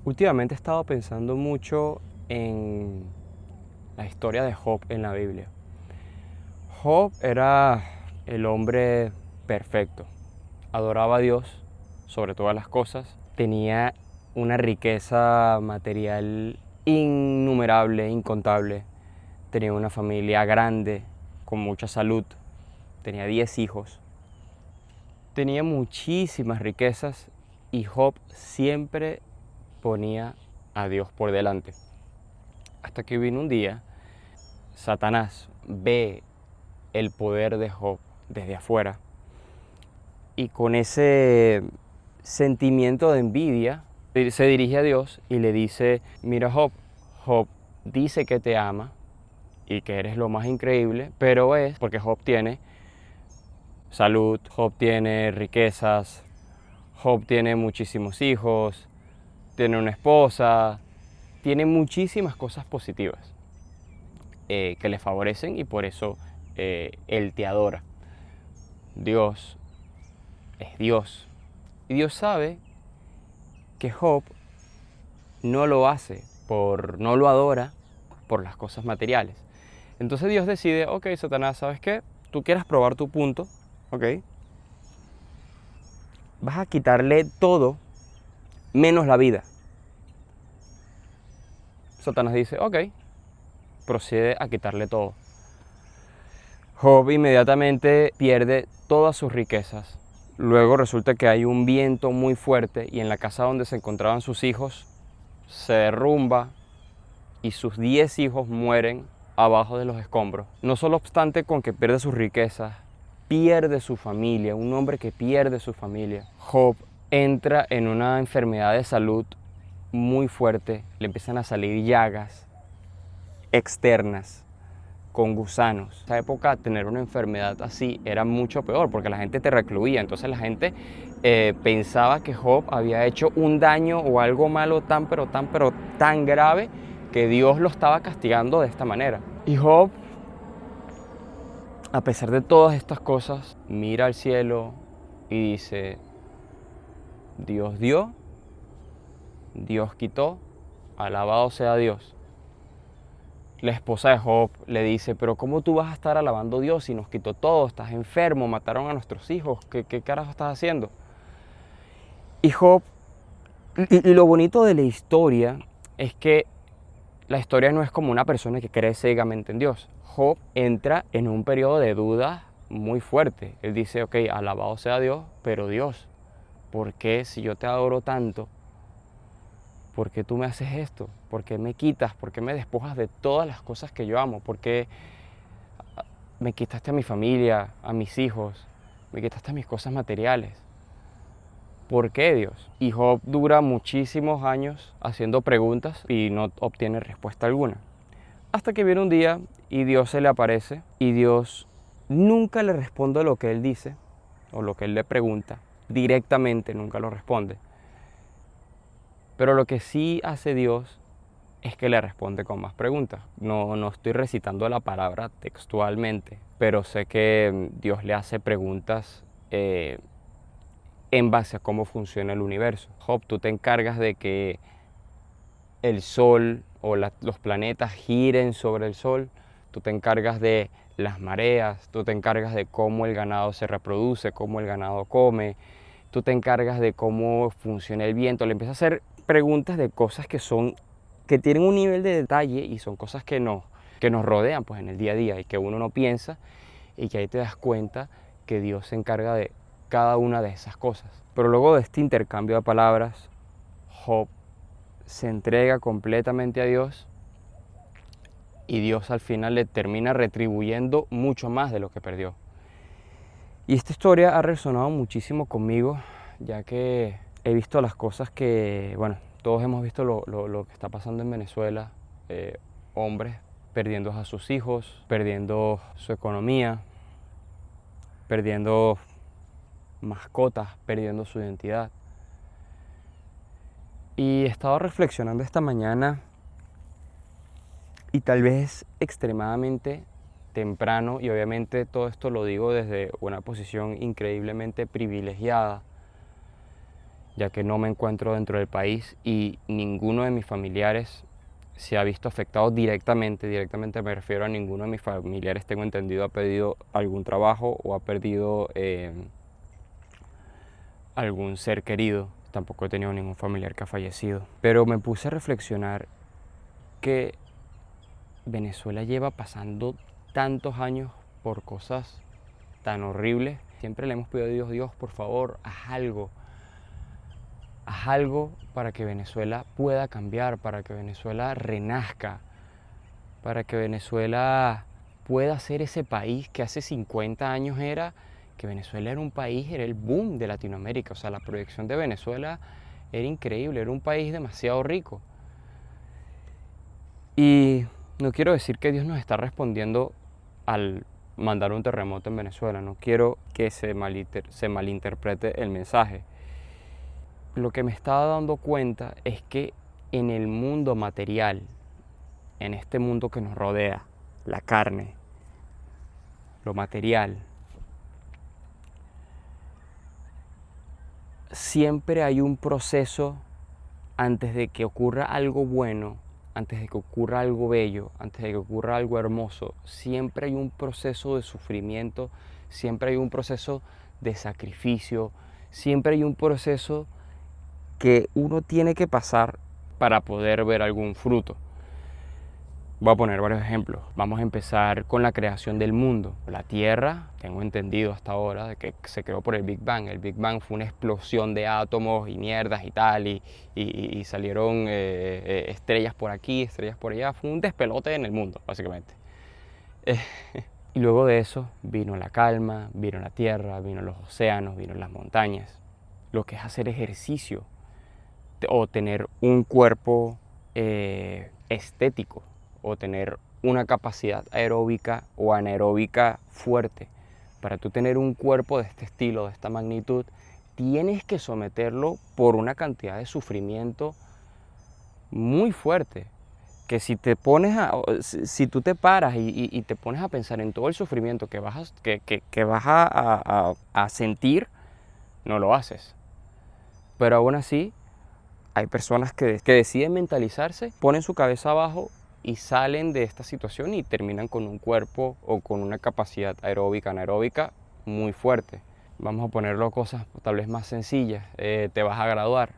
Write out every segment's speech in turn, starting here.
Últimamente he estado pensando mucho en la historia de Job en la Biblia. Job era el hombre perfecto, adoraba a Dios sobre todas las cosas, tenía una riqueza material innumerable, incontable, tenía una familia grande, con mucha salud, tenía 10 hijos, tenía muchísimas riquezas y Job siempre ponía a Dios por delante. Hasta que vino un día, Satanás ve el poder de Job desde afuera y con ese sentimiento de envidia se dirige a Dios y le dice: mira Job, Job dice que te ama y que eres lo más increíble, pero es porque Job tiene salud, Job tiene riquezas, Job tiene muchísimos hijos, tiene una esposa, tiene muchísimas cosas positivas que le favorecen y por eso él te adora. Dios es Dios. Y Dios sabe que Job no lo hace, no lo adora por las cosas materiales. Entonces Dios decide: ok, Satanás, ¿sabes qué? Tú quieras probar tu punto, ok. Vas a quitarle todo menos la vida. Satanás dice: ok, procede a quitarle todo. Job inmediatamente pierde todas sus riquezas. Luego resulta que hay un viento muy fuerte y en la casa donde se encontraban sus hijos se derrumba y sus 10 hijos mueren abajo de los escombros. No solo obstante con que pierde sus riquezas, pierde su familia, un hombre que pierde su familia. Job entra en una enfermedad de salud muy fuerte, le empiezan a salir llagas externas con gusanos. En esa época tener una enfermedad así era mucho peor porque la gente te recluía, entonces la gente pensaba que Job había hecho un daño o algo malo tan grave que Dios lo estaba castigando de esta manera. Y Job, a pesar de todas estas cosas, mira al cielo y dice: Dios dio, Dios quitó, alabado sea Dios. La esposa de Job le dice: pero ¿cómo tú vas a estar alabando a Dios si nos quitó todo? Estás enfermo, mataron a nuestros hijos, ¿qué carajo estás haciendo? Y Job, y lo bonito de la historia es que la historia no es como una persona que cree ciegamente en Dios. Job entra en un periodo de duda muy fuerte. Él dice: ok, alabado sea Dios, pero Dios, ¿por qué si yo te adoro tanto? ¿Por qué tú me haces esto? ¿Por qué me quitas? ¿Por qué me despojas de todas las cosas que yo amo? ¿Por qué me quitaste a mi familia, a mis hijos? Me quitaste mis cosas materiales. ¿Por qué, Dios? Y Job dura muchísimos años haciendo preguntas y no obtiene respuesta alguna. Hasta que viene un día y Dios se le aparece y Dios nunca le responde lo que él dice o lo que él le pregunta. Directamente nunca lo responde. Pero lo que sí hace Dios es que le responde con más preguntas. No estoy recitando la palabra textualmente, pero sé que Dios le hace preguntas en base a cómo funciona el universo. Job, tú te encargas de que el sol o los planetas giren sobre el sol, tú te encargas de las mareas, tú te encargas de cómo el ganado se reproduce, cómo el ganado come, tú te encargas de cómo funciona el viento. Le empiezas a hacer preguntas de cosas que tienen un nivel de detalle y son cosas que nos rodean pues en el día a día y que uno no piensa, y que ahí te das cuenta que Dios se encarga de cada una de esas cosas. Pero luego de este intercambio de palabras, Job se entrega completamente a Dios y Dios al final le termina retribuyendo mucho más de lo que perdió. Y esta historia ha resonado muchísimo conmigo, ya que he visto las cosas que, bueno, todos hemos visto lo que está pasando en Venezuela, hombres perdiendo a sus hijos, perdiendo su economía, perdiendo mascotas, perdiendo su identidad. Y he estado reflexionando esta mañana y tal vez extremadamente temprano, y obviamente todo esto lo digo desde una posición increíblemente privilegiada, ya que no me encuentro dentro del país y ninguno de mis familiares se ha visto afectado directamente. Directamente me refiero a ninguno de mis familiares, tengo entendido, ha perdido algún trabajo o ha perdido algún ser querido. Tampoco he tenido ningún familiar que ha fallecido. Pero me puse a reflexionar que Venezuela lleva pasando tantos años por cosas tan horribles. Siempre le hemos pedido a Dios, Dios, por favor, haz algo para que Venezuela pueda cambiar, para que Venezuela renazca, para que Venezuela pueda ser ese país que hace 50 años era, que Venezuela era un país, era el boom de Latinoamérica. O sea, la proyección de Venezuela era increíble, era un país demasiado rico. Y no quiero decir que Dios nos está respondiendo al mandar un terremoto en Venezuela, no quiero que se malinterprete el mensaje. Lo que me estaba dando cuenta es que en el mundo material, en este mundo que nos rodea, la carne, lo material, siempre hay un proceso antes de que ocurra algo bueno, antes de que ocurra algo bello, antes de que ocurra algo hermoso. Siempre hay un proceso de sufrimiento, siempre hay un proceso de sacrificio, siempre hay un proceso que uno tiene que pasar para poder ver algún fruto. Voy a poner varios ejemplos. Vamos a empezar con la creación del mundo. La Tierra, tengo entendido hasta ahora, de que se creó por el Big Bang. El Big Bang fue una explosión de átomos y mierdas y tal, y salieron estrellas por aquí, estrellas por allá. Fue un despelote en el mundo, básicamente. Y luego de eso vino la calma, vino la tierra, vino los océanos, vino las montañas. Lo que es hacer ejercicio o tener un cuerpo estético, o tener una capacidad aeróbica o anaeróbica fuerte. Para tú tener un cuerpo de este estilo, de esta magnitud, tienes que someterlo por una cantidad de sufrimiento muy fuerte. Que si te pones si tú te paras y te pones a pensar en todo el sufrimiento que vas a sentir, no lo haces. Pero aún así, hay personas que deciden mentalizarse, ponen su cabeza abajo y salen de esta situación y terminan con un cuerpo o con una capacidad aeróbica, anaeróbica muy fuerte. Vamos a ponerlo cosas tal vez más sencillas. Te vas a graduar.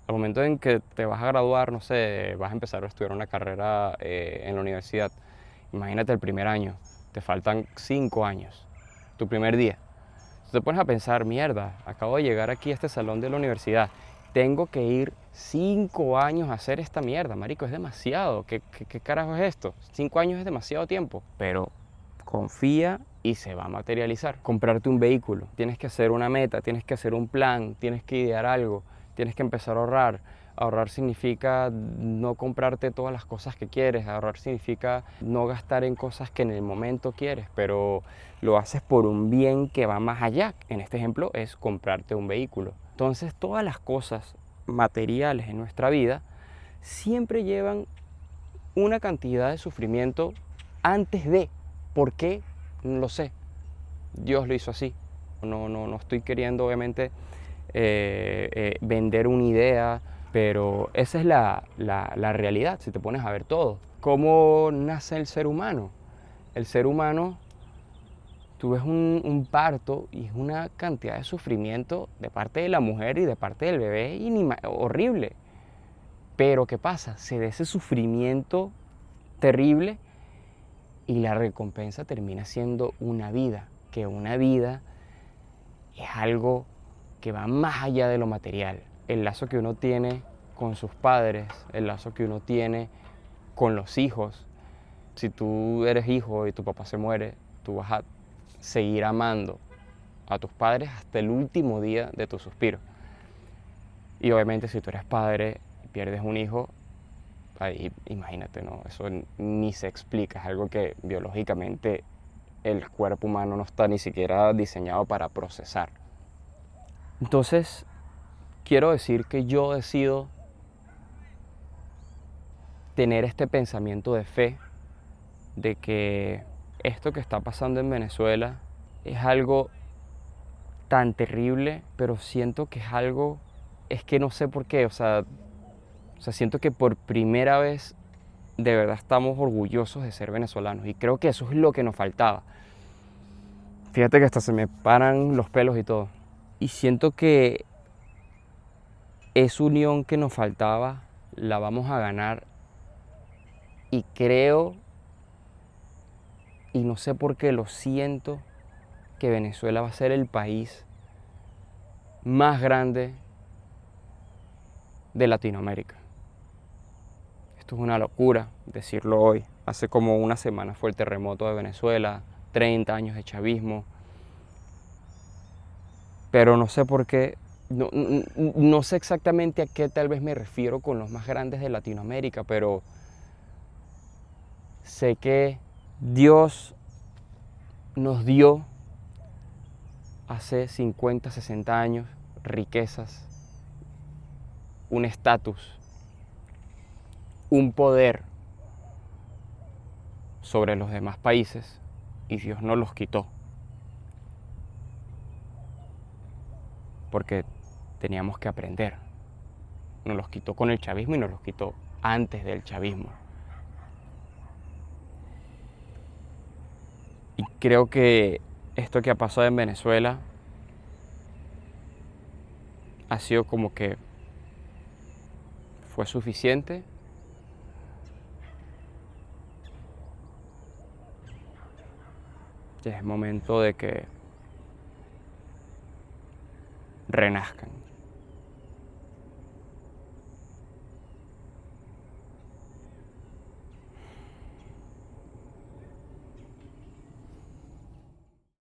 Al momento en que te vas a graduar, no sé, vas a empezar a estudiar una carrera en la universidad. Imagínate el primer año, te faltan 5 años, tu primer día. Tú te pones a pensar, mierda, acabo de llegar aquí a este salón de la universidad, tengo que ir 5 años a hacer esta mierda, marico, es demasiado. ¿Qué carajo es esto? 5 años es demasiado tiempo. Pero confía y se va a materializar. Comprarte un vehículo, tienes que hacer una meta, tienes que hacer un plan, tienes que idear algo, tienes que empezar a ahorrar. Ahorrar significa no comprarte todas las cosas que quieres, ahorrar significa no gastar en cosas que en el momento quieres, pero lo haces por un bien que va más allá. En este ejemplo es comprarte un vehículo. Entonces todas las cosas materiales en nuestra vida siempre llevan una cantidad de sufrimiento antes de. ¿Por qué? No lo sé. Dios lo hizo así. No estoy queriendo obviamente vender una idea, pero esa es la realidad, si te pones a ver todo. ¿Cómo nace el ser humano? El ser humano, tú ves un parto y es una cantidad de sufrimiento de parte de la mujer y de parte del bebé horrible. Pero ¿qué pasa? Se da ese sufrimiento terrible y la recompensa termina siendo una vida, que una vida es algo que va más allá de lo material. El lazo que uno tiene con sus padres, el lazo que uno tiene con los hijos. Si tú eres hijo y tu papá se muere, tú vas a seguir amando a tus padres hasta el último día de tu suspiro. Y obviamente si tú eres padre y pierdes un hijo, ahí imagínate, ¿no? Eso ni se explica, es algo que biológicamente el cuerpo humano no está ni siquiera diseñado para procesar. Entonces, quiero decir que yo decido tener este pensamiento de fe, de que esto que está pasando en Venezuela es algo tan terrible, pero siento que es algo es que no sé por qué, o sea, siento que por primera vez de verdad estamos orgullosos de ser venezolanos y creo que eso es lo que nos faltaba. Fíjate que hasta se me paran los pelos y todo. Y siento que esa unión que nos faltaba la vamos a ganar y creo, y no sé por qué lo siento, que Venezuela va a ser el país más grande de Latinoamérica. Esto es una locura decirlo hoy. Hace como una semana fue el terremoto de Venezuela, 30 años de chavismo, pero no sé por qué, no sé exactamente a qué tal vez me refiero con los más grandes de Latinoamérica, pero sé que Dios nos dio hace 50, 60 años riquezas, un estatus, un poder sobre los demás países y Dios nos los quitó porque teníamos que aprender. Nos los quitó con el chavismo y nos los quitó antes del chavismo. Y creo que esto que ha pasado en Venezuela ha sido como que fue suficiente. Ya es momento de que renazcan.